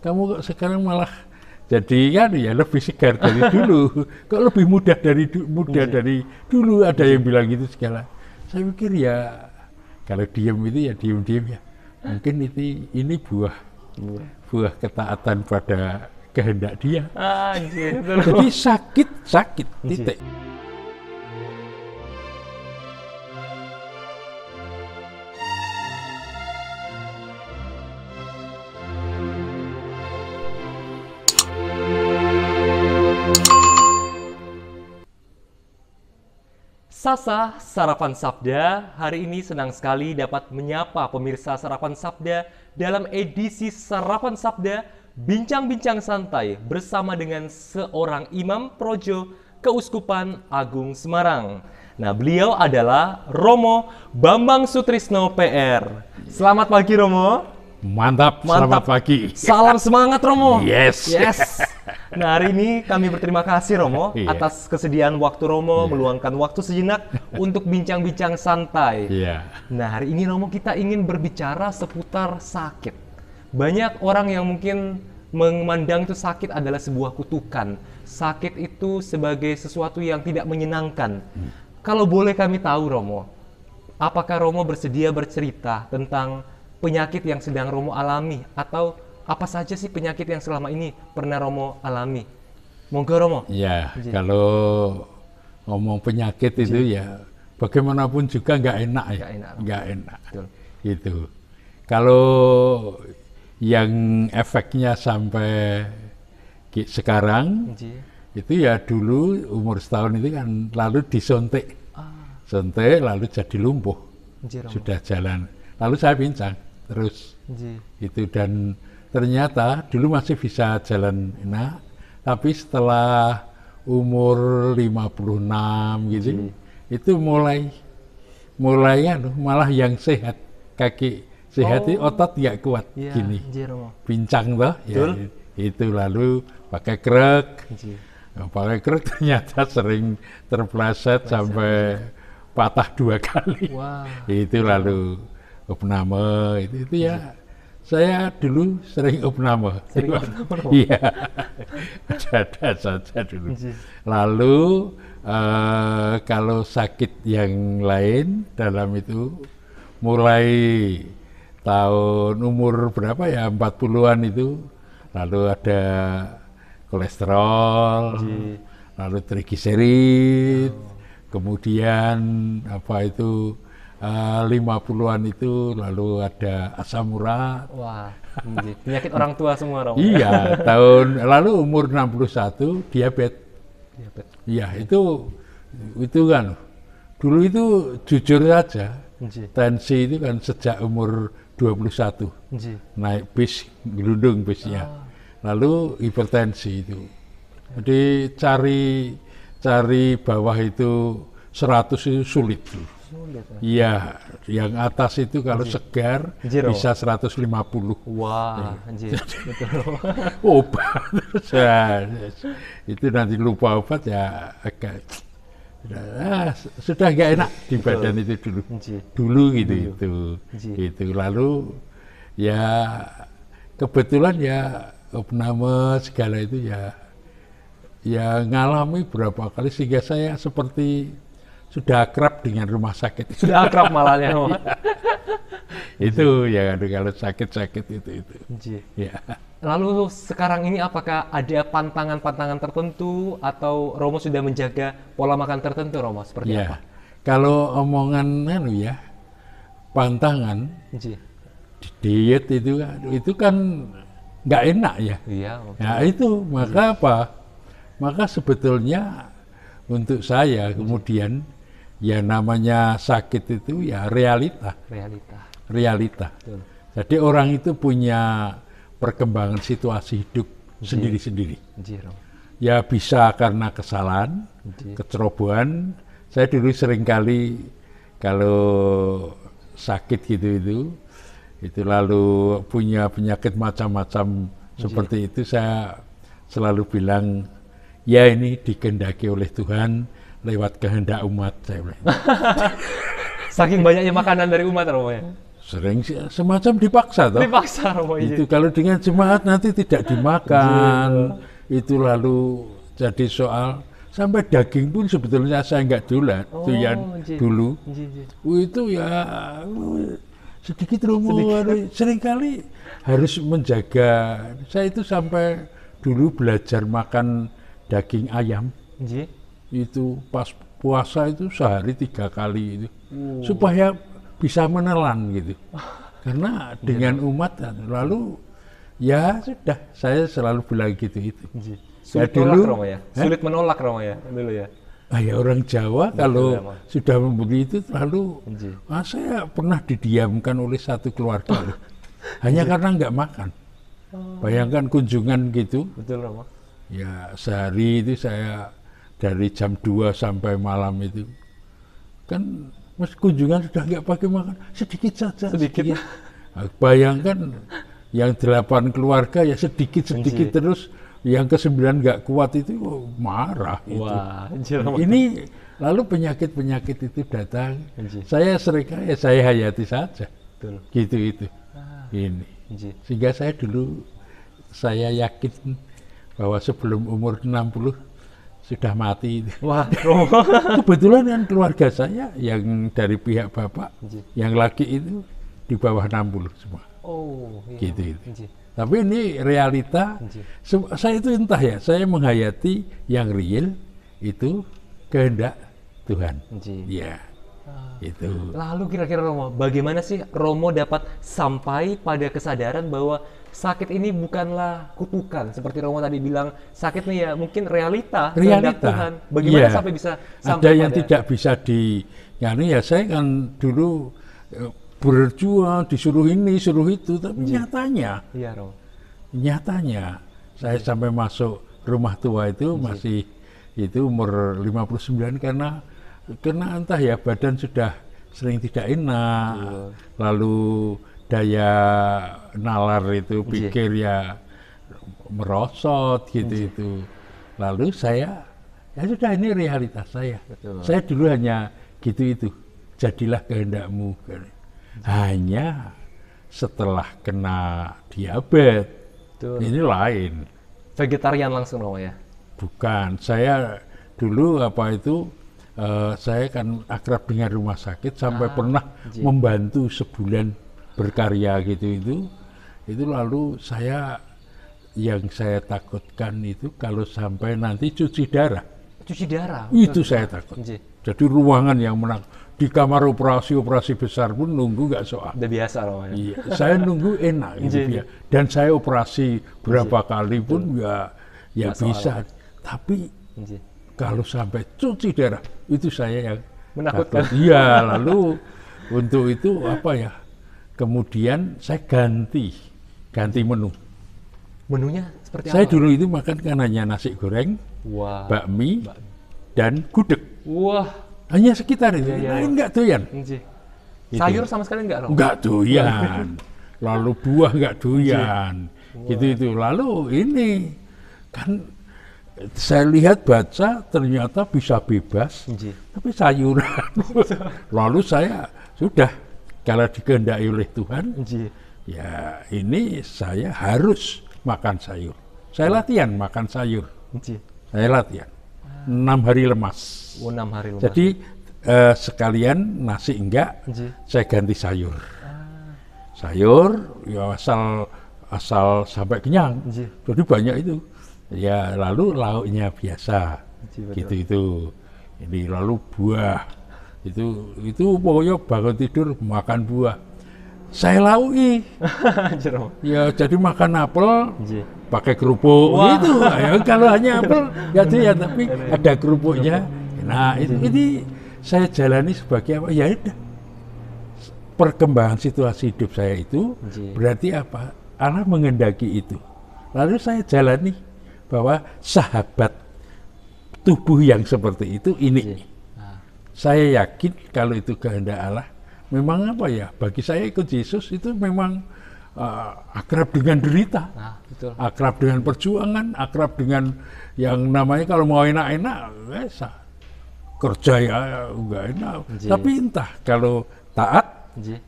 kamu kok sekarang malah jadi kan ya lebih segar dari dulu, kok lebih mudah dari dari dulu, ada yang bilang gitu segala. Saya pikir ya kalau diem itu ya diem ya, mungkin ini buah ketaatan pada kehendak dia. Jadi sakit titik. Sasa Sarapan Sabda, hari ini senang sekali dapat menyapa pemirsa Sarapan Sabda dalam edisi Sarapan Sabda Bincang-Bincang Santai bersama dengan seorang Imam Projo Keuskupan Agung Semarang. Nah, beliau adalah Romo Bambang Sutrisno PR. Selamat pagi Romo. Mantap, selamat pagi. Salam semangat Romo. Yes. Nah, hari ini kami berterima kasih Romo atas kesediaan waktu Romo meluangkan waktu sejenak untuk bincang-bincang santai. Nah, hari ini Romo kita ingin berbicara seputar sakit. Banyak orang yang mungkin memandang itu sakit adalah sebuah kutukan. Sakit itu sebagai sesuatu yang tidak menyenangkan. Kalau boleh kami tahu Romo, apakah Romo bersedia bercerita tentang penyakit yang sedang Romo alami, atau apa saja sih penyakit yang selama ini pernah Romo alami? Monggo Romo. Ya, kalau ngomong penyakit itu ya bagaimanapun juga nggak enak ya, nggak enak. Gitu. Kalau yang efeknya sampai sekarang itu ya dulu umur setahun itu kan lalu disontek, lalu jadi lumpuh, sudah jalan, lalu saya pincang terus. Itu, dan ternyata dulu masih bisa jalan enak, tapi setelah umur 56 gitu, itu mulai malah yang sehat, kaki sehat, otot nggak kuat gini, pincang toh, ya, itu lalu pakai krek, ternyata sering terpleset sampai patah 2 kali. Itu lalu opname, itu ya. Saya dulu sering opname. Iya, ada saja dulu. Lalu kalau sakit yang lain dalam itu mulai tahun umur berapa ya, 40-an itu, lalu ada kolesterol, lalu trigliserid, kemudian apa itu 50-an itu lalu ada asam urat. Wah, penyakit orang tua semua Romo. Iya, lalu umur 61 diabetes. Iya, itu kan dulu itu jujur saja, tensi itu kan sejak umur 21 naik bis, gelundung bisnya, lalu hipertensi itu. Jadi cari bawah itu 100 itu sulit. Iya, yang atas itu kalau segar bisa 150. Wah, obat itu nanti lupa obat ya, agak sudah nggak enak di badan itu dulu gitu. Lalu ya kebetulan ya opname segala itu ya ngalami berapa kali sehingga saya seperti sudah akrab dengan rumah sakit. Sudah akrab malahnya. Itu ya kalau sakit itu. Ya. Lalu sekarang ini apakah ada pantangan-pantangan tertentu atau Romo sudah menjaga pola makan tertentu Romo, seperti apa? Kalau omongan pantangan diet itu kan nggak enak ya. Nah itu maka maka sebetulnya untuk saya kemudian ya namanya sakit itu ya realita. Betul. Jadi orang itu punya perkembangan situasi hidup sendiri-sendiri. Ya bisa karena kesalahan, kecerobohan. Saya dulu seringkali kalau sakit itu lalu punya penyakit macam-macam seperti itu, saya selalu bilang ya ini dikehendaki oleh Tuhan lewat kehendak umat, saya bilang. Saking banyaknya makanan dari umat Romo ya? Sering semacam dipaksa toh. Dipaksa Romo. Itu kalau dengan jemaat nanti tidak dimakan. Itu lalu jadi soal sampai daging pun sebetulnya saya nggak doyan, dulu. Itu ya sedikit Romo, seringkali harus menjaga. Saya itu sampai dulu belajar makan daging ayam. Itu pas puasa itu sehari 3 kali itu, supaya bisa menelan gitu. Karena dengan umat lalu ya sudah, saya selalu bilang gitu itu. Sulit menolak Romo ya. Sulit menolak Romo ya dulu ya. Ya orang Jawa kalau sudah membeli itu lalu saya pernah didiamkan oleh satu keluarga hanya karena nggak makan. Bayangkan kunjungan gitu. Betul Romo. Ya sehari itu saya dari jam 2 sampai malam itu kan mas kunjungan sudah nggak pakai makan, sedikit saja. Sedikit. Nah, bayangkan yang 8 keluarga ya sedikit terus. Yang ke-9 nggak kuat itu marah. Wah, ini lalu penyakit itu datang. Saya seringkali saya hayati saja. Betul. Gitu itu. Ini. Sehingga saya dulu saya yakin bahwa sebelum umur 60 sudah mati. Wah, kebetulan kan keluarga saya yang dari pihak bapak, yang laki itu di bawah 60 semua. Oh, iya. Gitu itu. Tapi ini realita, saya itu entah ya, saya menghayati yang real itu kehendak Tuhan. Ya, itu. Lalu kira-kira Romo, bagaimana sih Romo dapat sampai pada kesadaran bahwa sakit ini bukanlah kutukan, seperti Romo tadi bilang, sakit nih ya mungkin realita kehendak Tuhan. Bagaimana sampai bisa sampai ada yang tidak bisa ya saya kan dulu berjuang, disuruh ini, suruh itu, tapi nyatanya, nyatanya saya sampai masuk rumah tua itu masih itu umur 59 karena entah ya badan sudah sering tidak enak, lalu daya nalar itu pikir ya merosot gitu itu, lalu saya ya sudah ini realitas saya. Saya dulu hanya gitu itu, jadilah kehendakmu. Hanya setelah kena diabetes, ini lain. Vegetarian langsung Romo ya? Bukan, saya dulu saya kan akrab dengan rumah sakit sampai pernah membantu sebulan berkarya gitu itu lalu yang saya takutkan itu kalau sampai nanti cuci darah. Itu saya takut. Jadi ruangan yang di kamar operasi besar pun nunggu nggak soal. Udah biasa Romo ya? Iya, saya nunggu enak gitu ya. Dan saya operasi berapa kali pun ya bisa. Tapi kalau sampai cuci darah itu saya yang menakutkan. Iya, lalu untuk itu apa ya? Kemudian saya ganti menu. Menunya seperti saya apa? Saya dulu itu makan kan hanya nasi goreng, bakmi, dan gudeg. Wah. Hanya sekitar itu, lain nggak doyan. Sayur sama sekali nggak, Romo? Nggak doyan. Lalu buah nggak doyan. Gitu. Lalu ini kan saya lihat baca ternyata bisa bebas, tapi sayuran. Lalu saya sudah kalau dikehendaki oleh Tuhan, ya ini saya harus makan sayur. Saya latihan makan sayur. Saya latihan 6 hari lemas. 6 hari lemas. Jadi sekalian nasi enggak, saya ganti sayur. Sayur ya asal sampai kenyang. Jadi banyak itu. Ya lalu lauknya biasa. Gitu. Ini lalu buah. Itu pokoknya bangun tidur makan buah. Saya laui. Ya jadi makan apel pakai kerupuk gitu. Ya, kalau hanya apel nggak ya, tapi ada kerupuknya. Nah ini saya jalani sebagai apa? Ya udah. Perkembangan situasi hidup saya itu berarti apa? Allah mengendaki itu. Lalu saya jalani bahwa sahabat tubuh yang seperti itu ini. Saya yakin kalau itu kehendak Allah. Memang apa ya? Bagi saya ikut Yesus itu memang akrab dengan derita, akrab dengan perjuangan, akrab dengan yang namanya kalau mau enak-enak, kerja ya enggak enak. Tapi entah kalau taat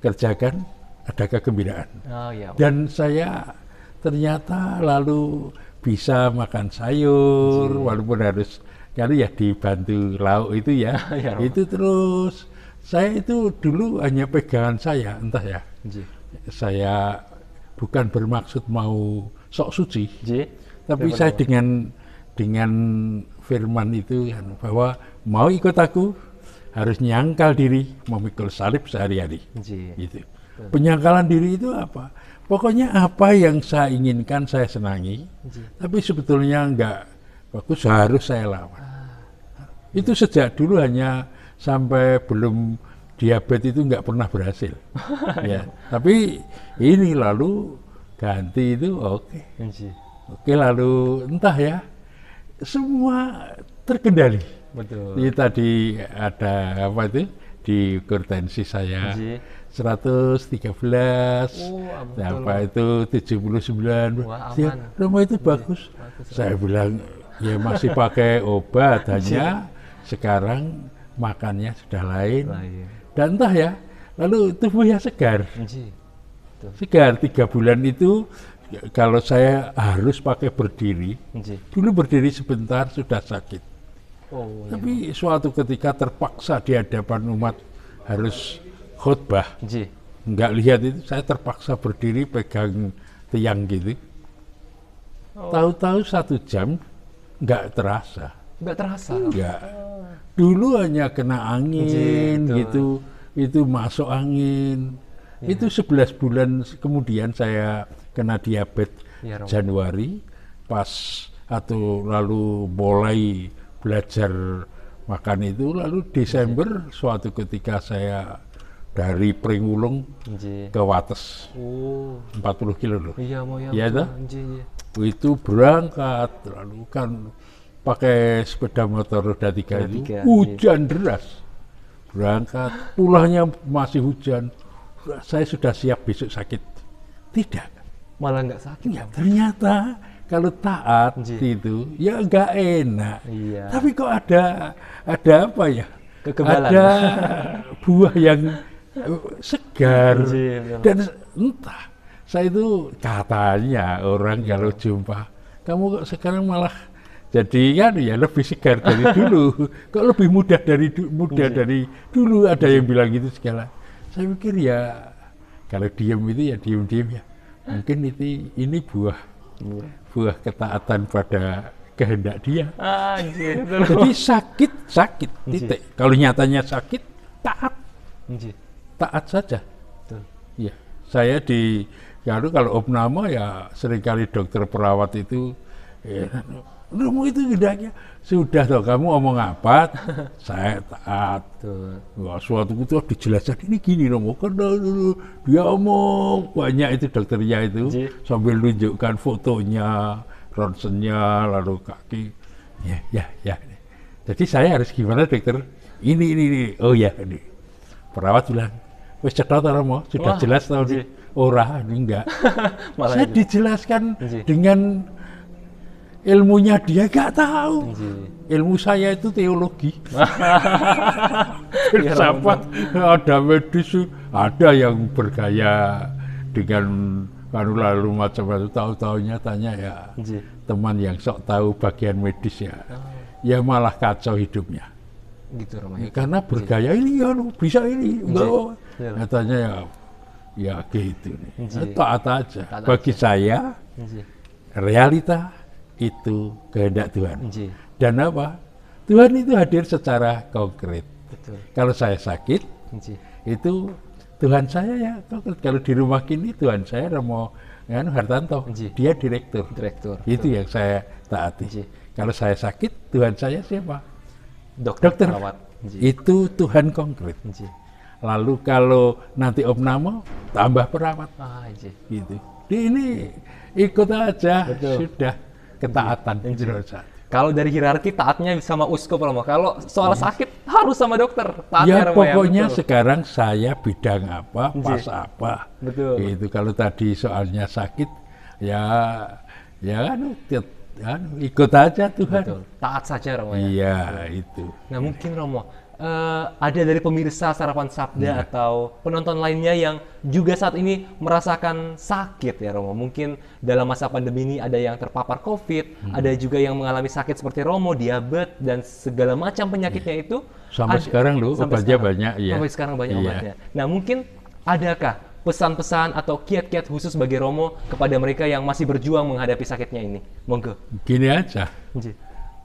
kerjakan ada kegembiraan. Oh, iya. Dan saya ternyata lalu bisa makan sayur, walaupun harus kali ya dibantu lauk itu ya. Ya, itu terus saya itu dulu hanya pegangan saya, entah ya. Saya bukan bermaksud mau sok suci, tapi saya dengan firman itu bahwa mau ikut aku harus nyangkal diri, memikul salib sehari-hari. Gitu. Penyangkalan diri itu apa? Pokoknya apa yang saya inginkan saya senangi, tapi sebetulnya enggak bagus harus saya lawan. Itu sejak dulu hanya sampai belum diabetes itu enggak pernah berhasil. Ya, tapi ini lalu ganti itu oke. Oke, lalu entah ya, semua terkendali. Betul. Ini tadi ada apa itu diukur tensi saya 113, apa itu 79. Ya, rumah itu bagus. Saya bilang ya masih pakai obat, hanya sekarang makannya sudah lain. Dan entah ya, lalu tubuhnya segar. Segar 3 bulan itu. Kalau saya harus pakai berdiri, dulu berdiri sebentar sudah sakit. Tapi suatu ketika terpaksa di hadapan umat harus khutbah, nggak lihat itu, saya terpaksa berdiri pegang tiang gitu. Tahu-tahu 1 jam nggak terasa. Nggak terasa? Nggak. Dulu hanya kena angin gitu, itu masuk angin. Itu 11 bulan kemudian saya kena diabetes Januari, pas atau lalu mulai belajar makan itu, lalu Desember suatu ketika saya dari Pringulung ke Wates, 40 kilo loh. Itu berangkat, lalu kan pakai sepeda motor roda 3 itu, hujan deras, berangkat, pulangnya masih hujan. Saya sudah siap besok sakit. Tidak. Malah nggak sakit. Ya, ternyata kalau taat itu ya nggak enak. Tapi kok ada apa ya? Kekebalan. Ada buah yang segar. Dan entah, saya itu katanya orang kalau jumpa, kamu kok sekarang malah jadi kan ya lebih segar dari dulu. Kok lebih mudah dari dulu, ada yang bilang gitu segala. Saya pikir ya kalau diam itu ya diam-diam ya. Mungkin ini buah ketaatan pada kehendak dia. Jadi sakit titik. Kalau nyatanya sakit, taat saja. Ya, saya kalau opname ya seringkali dokter perawat itu Romo itu gendaknya sudah toh, kamu omong apa saya taat. Wah, suatu ketika dijelaskan ini gini Romo, karena dia omong banyak itu dokternya itu sambil nunjukkan fotonya, ronsennya, lalu kaki. Ya. Jadi saya harus gimana dokter? Ini. Oh ya ini. Perawat bilang, wis cetha ta Romo, sudah jelas tau di ora ini enggak. Saya dijelaskan dengan ilmunya dia gak tahu. Ilmu saya itu teologi. Filsafat, ada medis, ada yang bergaya dengan lalu macam-macam. Tahu-tahunya tanya ya teman yang sok tahu bagian medis ya. Ya malah kacau hidupnya. Gitu Romo. Karena bergaya ini ya bisa ini enggak. Katanya ya gitu nih. Taat aja. Bagi saya realita itu kehendak Tuhan. Dan apa? Tuhan itu hadir secara konkret. Kalau saya sakit, itu Tuhan saya ya konkret. Kalau di rumah kini Tuhan saya Romo Hartanto, dia direktur. Itu yang saya taati. Kalau saya sakit, Tuhan saya siapa? Dokter. Itu Tuhan konkret. Lalu kalau nanti opname, tambah perawat. Gitu. Ini ikut aja, sudah. Ketaatan. Kalau dari hierarki taatnya sama uskup Romo. Kalau soal sakit harus sama dokter. Ya pokoknya sekarang saya bidang apa, pas apa. Itu kalau tadi soalnya sakit, ya ikut aja Tuhan. Taat saja Romo ya. Iya itu. Nah mungkin Romo ada dari pemirsa Sarapan Sabda atau penonton lainnya yang juga saat ini merasakan sakit ya Romo. Mungkin dalam masa pandemi ini ada yang terpapar COVID, ada juga yang mengalami sakit seperti Romo, diabetes dan segala macam penyakitnya itu. Sampai sekarang loh, obatnya banyak ya. Sampai sekarang banyak obatnya. Nah mungkin adakah pesan-pesan atau kiat-kiat khusus bagi Romo kepada mereka yang masih berjuang menghadapi sakitnya ini? Monggo. Gini aja,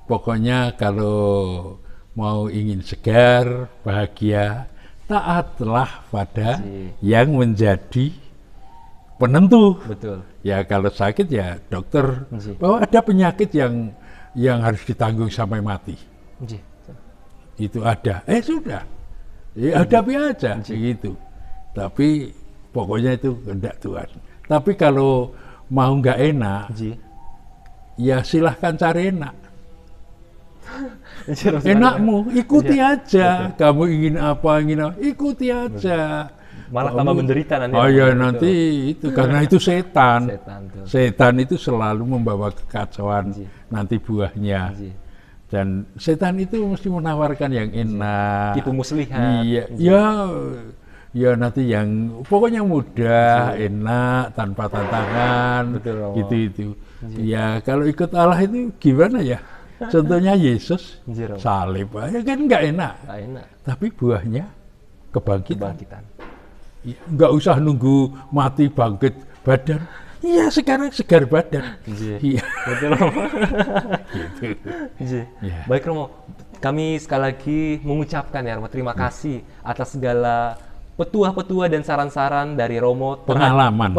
pokoknya kalau mau ingin segar, bahagia, taatlah pada yang menjadi penentu. Betul. Ya kalau sakit ya dokter. Bahwa ada penyakit yang harus ditanggung sampai mati. Itu ada. Sudah. Ya hadapi aja gitu. Tapi pokoknya itu kehendak Tuhan. Tapi kalau mau nggak enak, ya silahkan cari enak. Enakmu, ikuti aja. Kamu ingin apa, ikuti aja. Malah tambah menderita nanti. Oh ya nanti itu karena itu setan. Setan itu selalu membawa kekacauan nanti buahnya. Dan setan itu mesti menawarkan yang enak. Tipu muslihat. Iya, ya nanti yang pokoknya mudah, enak, tanpa tantangan. Gitu itu. Ya kalau ikut Allah itu gimana ya? Contohnya Yesus salib, ya kan nggak enak. Tapi buahnya kebangkitan. Ya, nggak usah nunggu mati bangkit badan. Iya sekarang segar badan. Iya. Betul Romo. Gitu. Baik Romo, kami sekali lagi mengucapkan ya Romo terima kasih atas segala petua-petua dan saran-saran dari Romo, pengalaman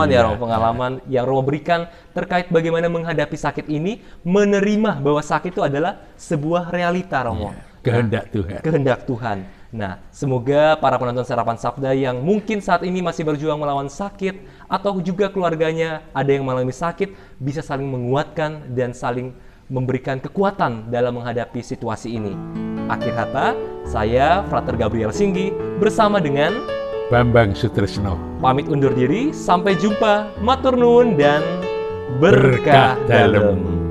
ya Romo, pengalaman yang Romo berikan terkait bagaimana menghadapi sakit ini, menerima bahwa sakit itu adalah sebuah realita Romo. Kehendak Tuhan. Kehendak Tuhan. Nah, semoga para penonton Sarapan Sabda yang mungkin saat ini masih berjuang melawan sakit atau juga keluarganya ada yang mengalami sakit bisa saling menguatkan dan saling memberikan kekuatan dalam menghadapi situasi ini. Akhir kata, saya Frater Gabriel Singgi bersama dengan Bambang Sutrisno pamit undur diri, sampai jumpa, matur nuwun dan berkah dalem.